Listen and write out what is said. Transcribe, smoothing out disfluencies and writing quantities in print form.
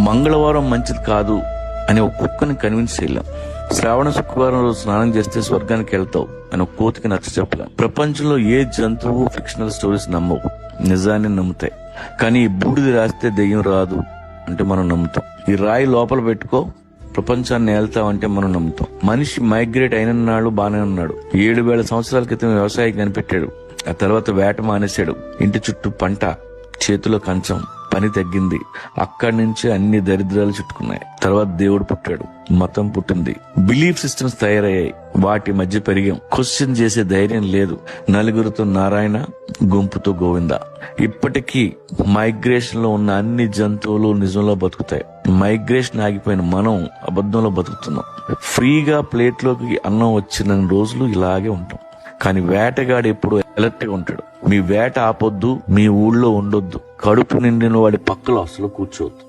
మంగళవారం మంచిది కాదు అని ఒక కుక్కని కన్విన్స్ చేయలేం. శ్రావణ శుక్రవారం రోజు స్నానం చేస్తే స్వర్గానికి వెళ్తావు అని ఒక కోతికి నచ్చ చెప్పలేం. ప్రపంచంలో ఏ జంతువు ఫిక్షనల్ స్టోరీస్ నమ్మవు, నిజాన్ని నమ్ముతాయి. కానీ ఈ బూడిది రాస్తే దెయ్యం రాదు అంటే మనం నమ్ముతాం. ఈ రాయి లోపల పెట్టుకో ప్రపంచాన్ని ఏళ్తామంటే మనం నమ్ముతాం. మనిషి మైగ్రేట్ అయిన నాడు బానే ఉన్నాడు. 7,000 సంవత్సరాల క్రితం వ్యవసాయం కనిపెట్టాడు. ఆ తర్వాత వేట మానేశాడు. ఇంటి చుట్టూ పంట, చేతిలో కంచం, పని తగ్గింది. అక్కడి నుంచి అన్ని దరిద్రాలు చుట్టుకున్నాయి. తర్వాత దేవుడు పుట్టాడు, మతం పుట్టింది, బిలీఫ్ సిస్టమ్స్ తయారయ్యాయి. వాటి మధ్య పెరిగాం. క్వశ్చన్ చేసే ధైర్యం లేదు. నలుగురితో నారాయణ, గుంపుతో గోవింద. ఇప్పటికీ మైగ్రేషన్ లో ఉన్న అన్ని జంతువులు నిజంలో బతుకుతాయి. మైగ్రేషన్ ఆగిపోయిన మనం అబద్ధంలో బతుకుతున్నాం. ఫ్రీగా ప్లేట్లోకి అన్నం వచ్చిన రోజులు ఇలాగే ఉంటాం. కానీ వేటగాడు ఎప్పుడు అలర్ట్ గా ఉంటాడు. మీ వేట ఆపొద్దు, మీ ఊళ్ళో ఉండొద్దు, కడుపు నిండిన వాడి పక్కలో అసలు కూర్చోవద్దు.